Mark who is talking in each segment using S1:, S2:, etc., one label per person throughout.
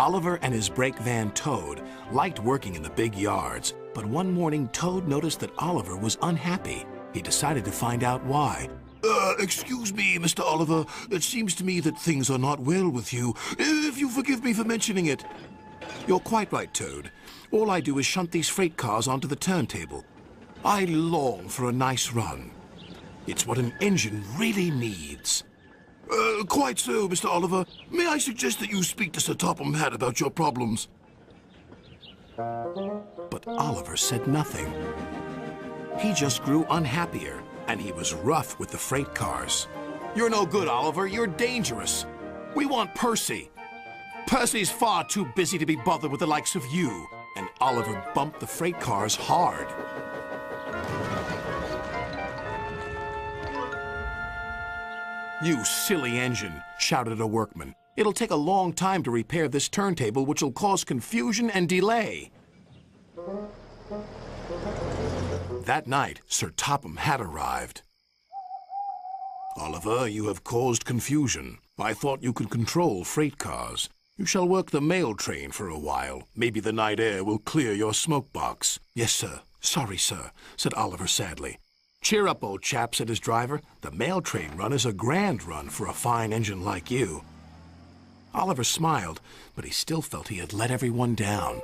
S1: Oliver and his brake van Toad liked working in the big yards, but one morning Toad noticed that Oliver was unhappy. He decided to find out why.
S2: Excuse me, Mr. Oliver. It seems to me that things are not well with you. If you forgive me for mentioning it.
S1: You're quite right, Toad. All I do is shunt these freight cars onto the turntable. I long for a nice run. It's what an engine really needs.
S2: Quite so, Mr. Oliver. May I suggest that you speak to Sir Topham Hatt about your problems?
S1: But Oliver said nothing. He just grew unhappier, and he was rough with the freight cars. You're no good, Oliver. You're dangerous. We want Percy. Percy's far too busy to be bothered with the likes of you. And Oliver bumped the freight cars hard. You silly engine, shouted a workman. It'll take a long time to repair this turntable, which will cause confusion and delay. That night, Sir Topham Hatt arrived.
S2: Oliver, you have caused confusion. I thought you could control freight cars. You shall work the mail train for a while. Maybe the night air will clear your smoke box.
S1: Yes, sir. Sorry, sir, said Oliver sadly. Cheer up, old chap, said his driver. The mail train run is a grand run for a fine engine like you. Oliver smiled, but he still felt he had let everyone down.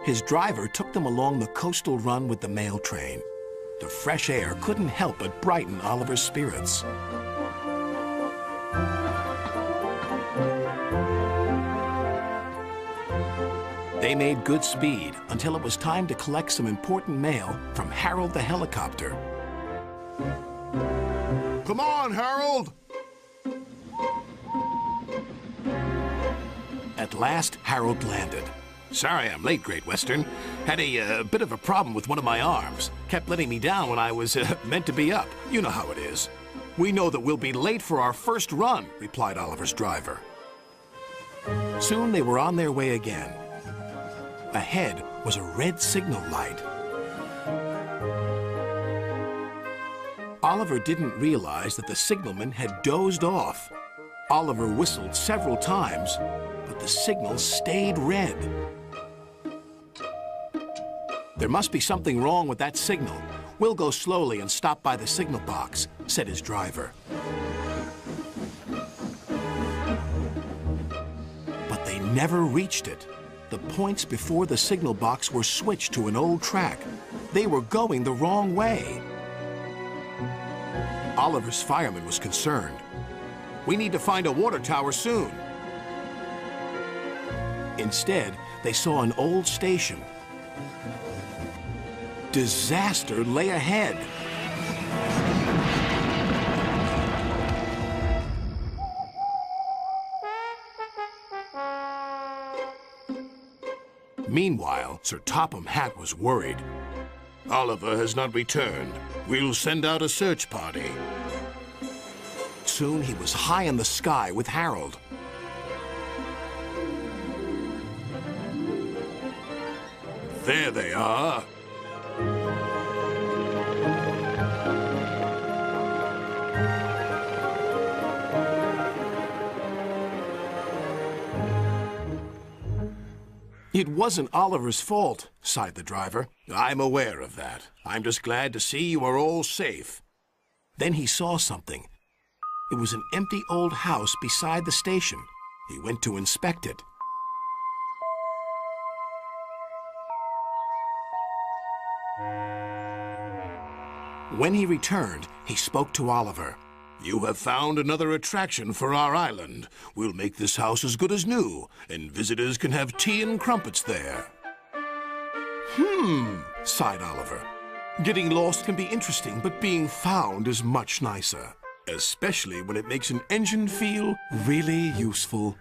S1: His driver took them along the coastal run with the mail train. The fresh air couldn't help but brighten Oliver's spirits. They made good speed until it was time to collect some important mail from Harold the helicopter.
S2: Come on, Harold!
S1: At last, Harold landed. Sorry I'm late, Great Western. Had a bit of a problem with one of my arms. Kept letting me down when I was meant to be up. You know how it is. We know that we'll be late for our first run, replied Oliver's driver. Soon they were on their way again. Ahead was a red signal light. Oliver didn't realize that the signalman had dozed off. Oliver whistled several times, but the signal stayed red. There must be something wrong with that signal. We'll go slowly and stop by the signal box, said his driver. But they never reached it. The points before the signal box were switched to an old track. They were going the wrong way. Oliver's fireman was concerned. We need to find a water tower soon. Instead, they saw an old station. Disaster lay ahead. Meanwhile, Sir Topham Hatt was worried.
S2: Oliver has not returned. We'll send out a search party.
S1: Soon he was high in the sky with Harold.
S2: There they are.
S1: It wasn't Oliver's fault, sighed the driver.
S2: I'm aware of that. I'm just glad to see you are all safe.
S1: Then he saw something. It was an empty old house beside the station. He went to inspect it. When he returned, he spoke to Oliver.
S2: You have found another attraction for our island. We'll make this house as good as new, and visitors can have tea and crumpets there.
S1: Sighed Oliver. Getting lost can be interesting, but being found is much nicer.
S2: Especially when it makes an engine feel
S1: really useful.